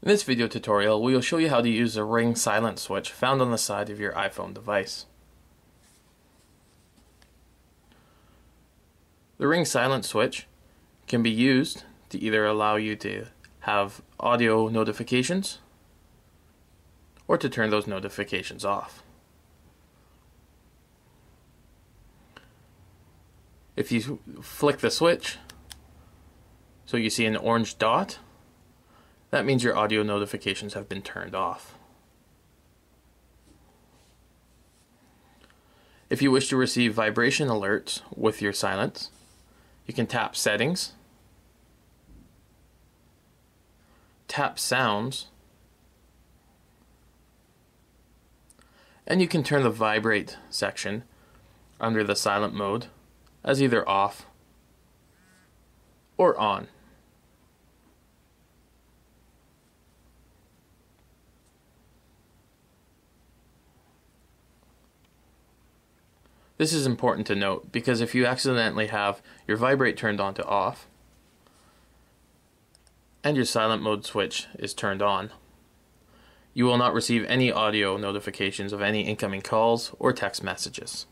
In this video tutorial, we will show you how to use the Ring silent switch found on the side of your iPhone device. The Ring silent switch can be used to either allow you to have audio notifications or to turn those notifications off. If you flick the switch, so you see an orange dot, that means your audio notifications have been turned off. If you wish to receive vibration alerts with your silence, you can tap Settings, tap Sounds, and you can turn the Vibrate section under the silent mode as either off or on. This is important to note because if you accidentally have your vibrate turned on to off and your silent mode switch is turned on, you will not receive any audio notifications of any incoming calls or text messages.